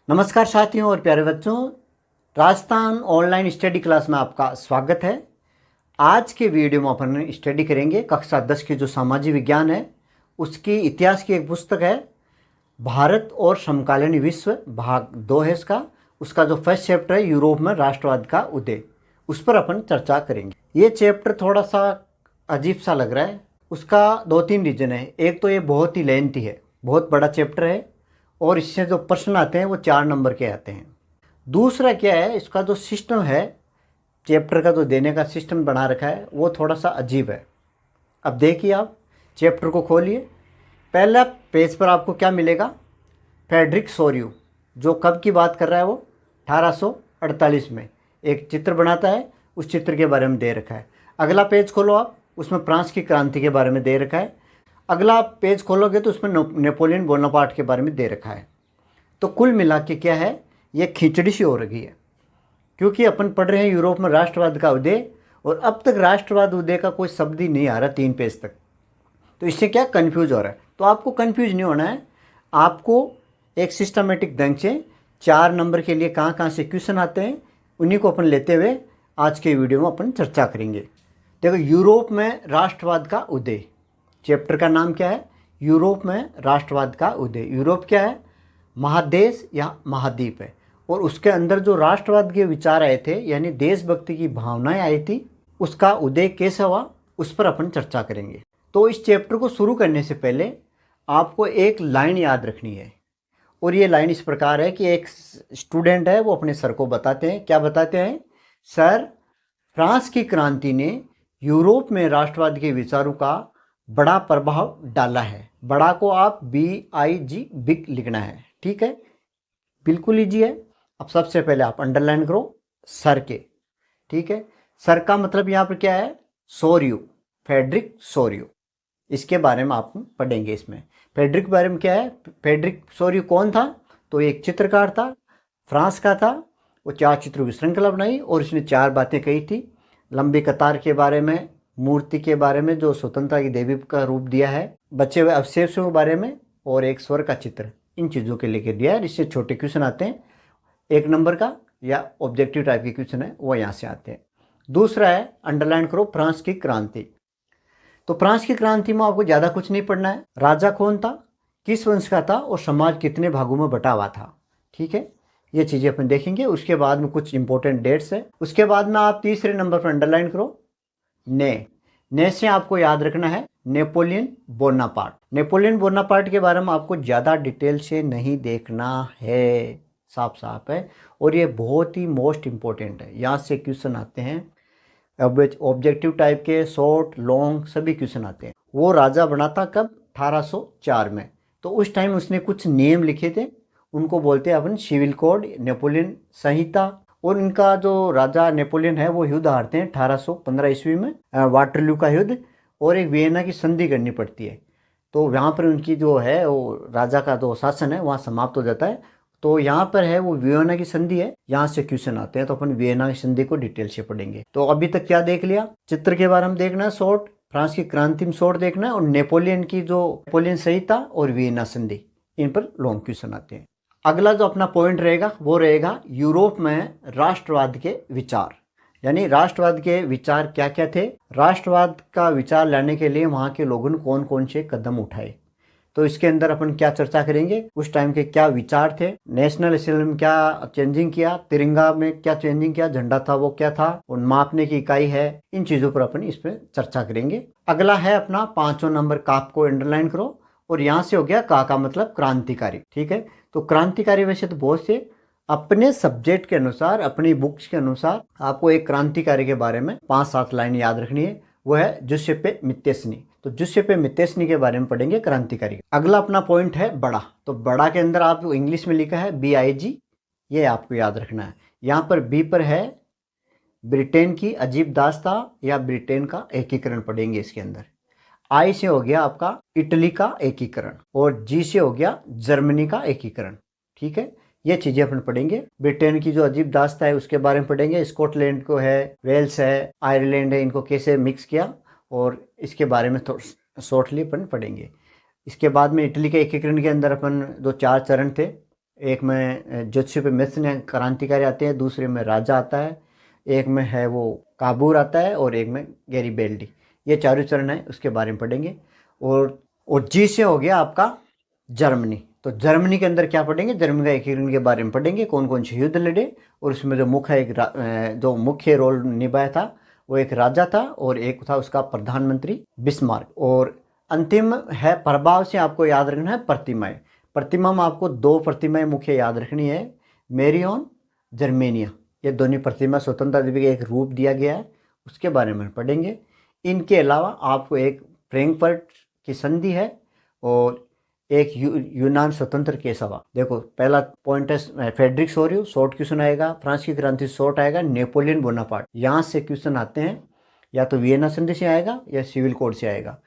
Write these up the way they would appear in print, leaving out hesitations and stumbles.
नमस्कार साथियों और प्यारे बच्चों, राजस्थान ऑनलाइन स्टडी क्लास में आपका स्वागत है। आज के वीडियो में अपन स्टडी करेंगे कक्षा 10 की जो सामाजिक विज्ञान है उसकी इतिहास की एक पुस्तक है भारत और समकालीन विश्व, भाग 2 है उसका जो फर्स्ट चैप्टर है यूरोप में राष्ट्रवाद का उदय, उस पर अपन चर्चा करेंगे। ये चैप्टर थोड़ा सा अजीब सा लग रहा है, उसका 2-3 रीजन है। एक तो ये बहुत ही लेंथी है, बहुत बड़ा चैप्टर है और इससे जो प्रश्न आते हैं वो 4 नंबर के आते हैं। दूसरा क्या है, इसका जो सिस्टम है, चैप्टर का जो देने का सिस्टम बना रखा है वो थोड़ा सा अजीब है। अब देखिए, आप चैप्टर को खोलिए। पहला पेज पर आपको क्या मिलेगा, फ्रेडरिक सोर्यू, जो कब की बात कर रहा है वो 1848 में एक चित्र बनाता है, उस चित्र के बारे में दे रखा है। अगला पेज खोलो आप, उसमें फ्रांस की क्रांति के बारे में दे रखा है। अगला पेज खोलोगे तो उसमें नेपोलियन बोनापार्ट के बारे में दे रखा है। तो कुल मिला के क्या है, ये खिचड़ी सी हो रही है, क्योंकि अपन पढ़ रहे हैं यूरोप में राष्ट्रवाद का उदय, और अब तक राष्ट्रवाद उदय का कोई शब्द ही नहीं आ रहा 3 पेज तक। तो इससे क्या कन्फ्यूज हो रहा है। तो आपको कन्फ्यूज नहीं होना है, आपको एक सिस्टमेटिक ढंग से 4 नंबर के लिए कहाँ कहाँ से क्वेश्चन आते हैं उन्हीं को अपन लेते हुए आज के वीडियो में अपन चर्चा करेंगे। देखो, यूरोप में राष्ट्रवाद का उदय, चैप्टर का नाम क्या है, यूरोप में राष्ट्रवाद का उदय। यूरोप क्या है, महादेश या महाद्वीप है, और उसके अंदर जो राष्ट्रवाद के विचार आए थे यानी देशभक्ति की भावनाएं आई थी, उसका उदय कैसे हुआ उस पर अपन चर्चा करेंगे। तो इस चैप्टर को शुरू करने से पहले आपको एक लाइन याद रखनी है, और ये लाइन इस प्रकार है कि एक स्टूडेंट है, वो अपने सर को बताते हैं। क्या बताते हैं? सर, फ्रांस की क्रांति ने यूरोप में राष्ट्रवाद के विचारों का बड़ा प्रभाव डाला है। बड़ा को आप BIG बिग लिखना है, ठीक है, बिल्कुल ईजी है। अब सबसे पहले आप अंडरलाइन करो सर के, ठीक है। सर का मतलब यहाँ पर क्या है, सोर्यू, फ्रेडरिक सोर्यू, इसके बारे में आप पढ़ेंगे। इसमें फ्रेडरिक के बारे में क्या है, फ्रेडरिक सोर्यू कौन था, तो एक चित्रकार था, फ्रांस का था। वो 4 चित्रों की श्रृंखला बनाई और उसने 4 बातें कही थी। लंबी कतार के बारे में, मूर्ति के बारे में जो स्वतंत्रता की देवी का रूप दिया है, बचे हुए अवशेषों के बारे में, और एक स्वर का चित्र, इन चीज़ों के लेके दिया है। इससे छोटे क्वेश्चन आते हैं 1 नंबर का, या ऑब्जेक्टिव टाइप के क्वेश्चन है वो यहाँ से आते हैं। दूसरा है, अंडरलाइन करो फ्रांस की क्रांति। तो फ्रांस की क्रांति में आपको ज़्यादा कुछ नहीं पढ़ना है। राजा कौन था, किस वंश का था, और समाज कितने भागों में बटा हुआ था, ठीक है, ये चीज़ें अपन देखेंगे। उसके बाद में कुछ इंपॉर्टेंट डेट्स है। उसके बाद में आप तीसरे नंबर पर अंडरलाइन करो ने से आपको याद रखना है नेपोलियन बोनापार्ट। नेपोलियन बोनापार्ट के बारे में आपको ज़्यादा डिटेल से नहीं देखना है, साफ साफ है, और ये बहुत ही मोस्ट इम्पोर्टेंट है। यहाँ से क्वेश्चन आते हैं, ऑब्जेक्टिव टाइप के, शॉर्ट लॉन्ग सभी क्वेश्चन आते हैं। वो राजा बना था कब, 1804 में। तो उस टाइम उसने कुछ नियम लिखे थे, उनको बोलते हैं अपन सिविल कोड, नेपोलियन संहिता। और इनका जो राजा नेपोलियन है वो युद्ध हारते हैं 1815 ईस्वी में, वाटरलू का युद्ध, और एक वियना की संधि करनी पड़ती है। तो वहाँ पर उनकी जो है वो राजा का जो शासन है वहाँ समाप्त हो जाता है। तो यहाँ पर है वो वियना की संधि है, यहाँ से क्वेश्चन आते हैं। तो अपन वियना की संधि को डिटेल से पढ़ेंगे। तो अभी तक क्या देख लिया, चित्र के बारे में देखना है शॉर्ट, फ्रांस की क्रांति में शॉर्ट देखना है, और नेपोलियन की जो नेपोलियन संहिता और वियना संधि, इन पर लॉन्ग क्वेश्चन आते हैं। अगला जो अपना पॉइंट रहेगा वो रहेगा यूरोप में राष्ट्रवाद के विचार, यानी राष्ट्रवाद के विचार क्या क्या थे, राष्ट्रवाद का विचार लाने के लिए वहाँ के लोगों ने कौन कौन से कदम उठाए। तो इसके अंदर अपन क्या चर्चा करेंगे, उस टाइम के क्या विचार थे, नेशनल असेंबली में क्या चेंजिंग किया, तिरंगा में क्या चेंजिंग किया, झंडा था वो क्या था, उन मापने की इकाई है, इन चीज़ों पर अपन इस पर चर्चा करेंगे। अगला है अपना 5वां नंबर, काप को अंडरलाइन करो, और यहाँ से हो गया का मतलब क्रांतिकारी, ठीक है। तो क्रांतिकारी वैसे तो बहुत से, अपने सब्जेक्ट के अनुसार, अपनी बुक्स के अनुसार आपको एक क्रांतिकारी के बारे में 5-7 लाइन याद रखनी है, वो है जुसेप्पे मित्तेस्नी। तो जुसेप्पे मित्तेस्नी के बारे में पढ़ेंगे क्रांतिकारी। अगला अपना पॉइंट है बड़ा। तो बड़ा के अंदर आप इंग्लिश में लिखा है BIG, ये आपको याद रखना है। यहाँ पर बी पर है ब्रिटेन की अजीब दास्तां या ब्रिटेन का एकीकरण पढ़ेंगे इसके अंदर। आई से हो गया आपका इटली का एकीकरण, और जी से हो गया जर्मनी का एकीकरण, ठीक है। ये चीज़ें अपन पढ़ेंगे। ब्रिटेन की जो अजीब दास्तां है उसके बारे में पढ़ेंगे। स्कॉटलैंड को है, वेल्स है, आयरलैंड है, इनको कैसे मिक्स किया, और इसके बारे में शॉर्टली अपन पढ़ेंगे। इसके बाद में इटली के एकीकरण के अंदर अपन जो 4 चरण थे, एक में जोसेफ मिशन क्रांतिकारी आते हैं, दूसरे में राजा आता है, एक में है वो काबूर आता है और एक में गैरीबेल्डी। ये चारों चरण है, उसके बारे में पढ़ेंगे। और जी से हो गया आपका जर्मनी। तो जर्मनी के अंदर क्या पढ़ेंगे, जर्मनी का एकीकरण के बारे में पढ़ेंगे, कौन कौन से युद्ध लड़े और उसमें जो जो मुख्य रोल निभाया था वो एक राजा था और एक था उसका प्रधानमंत्री बिस्मार्क। और अंतिम है प्रभाव से आपको याद रखना है प्रतिमाएं। प्रतिमा में आपको 2 प्रतिमाएं मुख्य याद रखनी है, मेरियन, जर्मेनिया। ये दोनों प्रतिमा स्वतंत्रता दिवस का एक रूप दिया गया है, उसके बारे में पढ़ेंगे। इनके अलावा आपको एक फ्रैंकफर्ट की संधि है और एक यूनान स्वतंत्र के सभा। देखो पहला पॉइंट है फेडरिक सोरियो, शॉर्ट क्वेश्चन आएगा। फ्रांस की क्रांति शॉर्ट आएगा। नेपोलियन बोनापार्ट, यहाँ से क्वेश्चन आते हैं, या तो वियना संधि से आएगा या सिविल कोड से आएगा।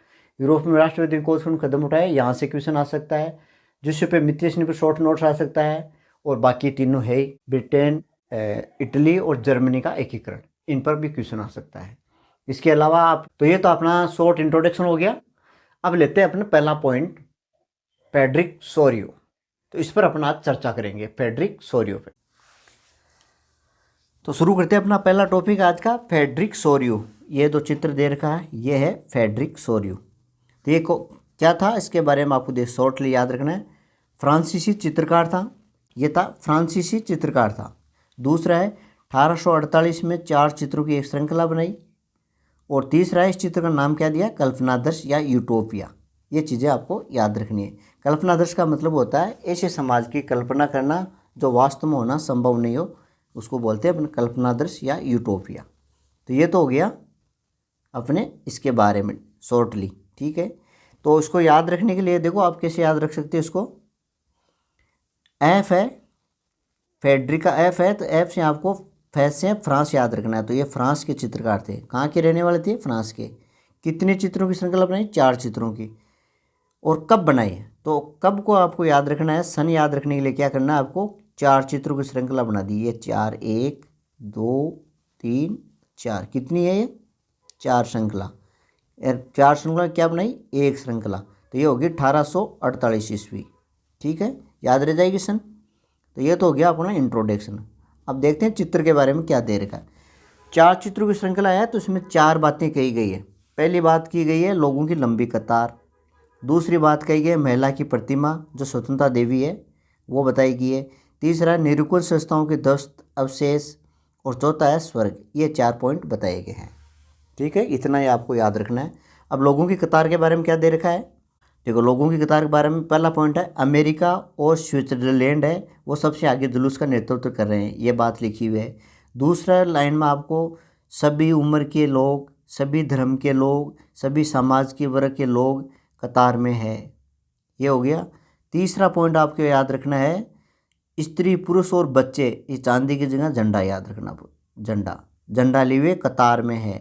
यूरोप में राष्ट्रपति ने कौन कदम उठाए, यहाँ से क्वेश्चन आ सकता है। जिससे पे मित्र पर शॉर्ट नोट्स आ सकता है। और बाकी तीनों है ब्रिटेन, इटली और जर्मनी का एकीकरण, इन पर भी क्वेश्चन आ सकता है। इसके अलावा आप तो ये तो अपना शॉर्ट इंट्रोडक्शन हो गया। अब लेते हैं अपना पहला पॉइंट, फेडरिक सोरियो। तो इस पर अपना आज चर्चा करेंगे, फेडरिक सोरियो पे। तो शुरू करते हैं अपना पहला टॉपिक आज का, फेडरिक सोरियो। ये जो चित्र दे रखा है ये है फेडरिक सोरियो। तो ये क्या था, इसके बारे में आपको शॉर्टली याद रखना है। फ्रांसीसी चित्रकार था, ये था फ्रांसीसी चित्रकार था। दूसरा है 1848 में 4 चित्रों की एक श्रृंखला बनाई। और तीसरा है इस चित्र का नाम क्या दिया, कल्पनादर्श या यूटोपिया। ये चीज़ें आपको याद रखनी है। कल्पनादर्श का मतलब होता है ऐसे समाज की कल्पना करना जो वास्तव में होना संभव नहीं हो, उसको बोलते हैं अपने कल्पनादर्श या यूटोपिया। तो ये तो हो गया अपने इसके बारे में शॉर्टली, ठीक है। तो इसको याद रखने के लिए देखो आप कैसे याद रख सकते हो इसको। एफ है, फेडरिक का एफ है, तो एफ से आपको फैस से फ्रांस याद रखना है। तो ये फ्रांस के चित्रकार थे। कहाँ के रहने वाले थे, फ्रांस के। कितने चित्रों की श्रृंखला बनाई, 4 चित्रों की। और कब बनाई है, तो कब को आपको याद रखना है। सन याद रखने के लिए क्या करना है आपको, 4 चित्रों की श्रृंखला बना दी। ये 4, 1 2 3 4, कितनी है ये, 4 श्रृंखला। 4 श्रृंखला क्या बनाई, एक श्रृंखला। तो ये होगी 1848 ईस्वी, ठीक है, याद रह जाएगी सन। तो ये तो हो गया अपना इंट्रोडक्शन। अब देखते हैं चित्र के बारे में क्या दे रखा है। 4 चित्रों की श्रृंखला है तो इसमें 4 बातें कही गई है। पहली बात की गई है लोगों की लंबी कतार। दूसरी बात कही गई है महिला की प्रतिमा जो स्वतंत्रता देवी है, वो बताई गई है। तीसरा निरुकुल संस्थाओं के ध्वस्त अवशेष। और चौथा है स्वर्ग। ये 4 पॉइंट बताए गए हैं, ठीक है। इतना ही आपको याद रखना है। अब लोगों की कतार के बारे में क्या दे रखा है, देखो लोगों की कतार के बारे में पहला पॉइंट है अमेरिका और स्विट्जरलैंड है वो सबसे आगे जुलूस का नेतृत्व कर रहे हैं, ये बात लिखी हुई है। दूसरा लाइन में आपको सभी उम्र के लोग, सभी धर्म के लोग, सभी समाज के वर्ग के लोग कतार में है, ये हो गया। तीसरा पॉइंट आपको याद रखना है स्त्री पुरुष और बच्चे, इस चांदी की जगह झंडा याद रखना, झंडा लिए हुए कतार में है,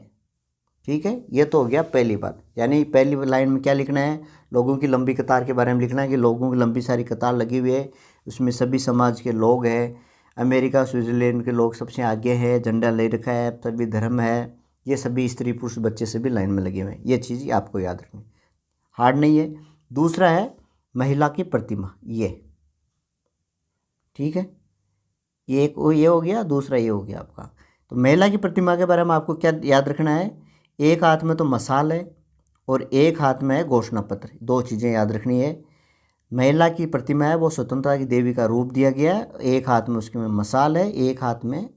ठीक है। ये तो हो गया पहली बात। यानी पहली लाइन में क्या लिखना है, लोगों की लंबी कतार के बारे में लिखना है कि लोगों की लंबी सारी कतार लगी हुई है, उसमें सभी समाज के लोग हैं, अमेरिका स्विट्जरलैंड के लोग सबसे आगे हैं, झंडा ले रखा है, सभी धर्म है, ये सभी स्त्री पुरुष बच्चे सभी लाइन में लगे हुए हैं। ये चीज़ आपको याद रखनी, हार्ड नहीं है। दूसरा है महिला की प्रतिमा, ये ठीक है, ये हो गया। दूसरा ये हो गया आपका। तो महिला की प्रतिमा के बारे में आपको क्या याद रखना है, एक हाथ में तो मसाल है और एक हाथ में है घोषणा पत्र। 2 चीज़ें याद रखनी है। महिला की प्रतिमा है वो स्वतंत्रता की देवी का रूप दिया गया है, एक हाथ में उसके में मसाल है, एक हाथ में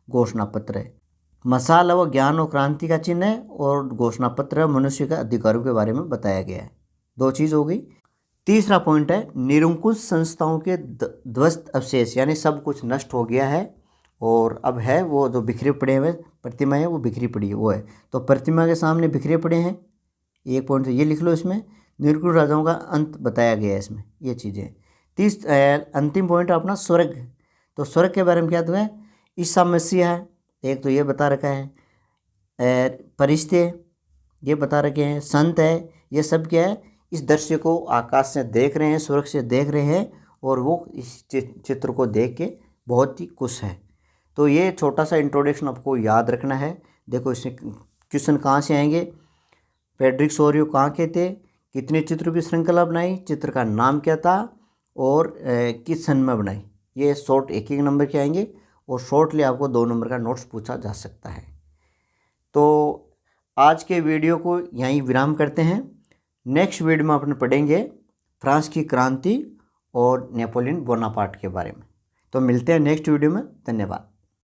घोषणा पत्र है। मसाल है वो ज्ञान और क्रांति का चिन्ह है और घोषणा पत्र मनुष्य के अधिकारों के बारे में बताया गया है। 2 चीज़ हो गई। तीसरा पॉइंट है निरंकुश संस्थाओं के ध्वस्त अवशेष, यानी सब कुछ नष्ट हो गया है और अब है वो जो बिखरे पड़े हुए प्रतिमा है वो बिखरी पड़ी है, वो है। तो प्रतिमा के सामने बिखरे पड़े हैं, एक पॉइंट तो ये लिख लो। इसमें निरंकुश राजाओं का अंत बताया गया है इसमें, ये चीज़ें। अंतिम पॉइंट अपना स्वर्ग। तो स्वर्ग के बारे में क्या है, ईसा मसीह है, एक तो ये बता रखा है, फरिश्ते ये बता रखे हैं, संत है, ये सब क्या है, इस दृश्य को आकाश से देख रहे हैं, स्वर्ग से देख रहे हैं और वो इस चित्र को देख के बहुत ही खुश है। तो ये छोटा सा इंट्रोडक्शन आपको याद रखना है। देखो इसमें क्वेश्चन कहाँ से आएंगे, फेडरिक सोरियो कहाँ के थे, कितने चित्रों की श्रृंखला बनाई, चित्र का नाम क्या था और किस सन में बनाई, ये शॉर्ट एक एक नंबर के आएंगे और शॉर्टली आपको 2 नंबर का नोट्स पूछा जा सकता है। तो आज के वीडियो को यहीं विराम करते हैं। नेक्स्ट वीडियो में अपन पढ़ेंगे फ्रांस की क्रांति और नेपोलियन बोनापार्ट के बारे में। तो मिलते हैं नेक्स्ट वीडियो में। धन्यवाद।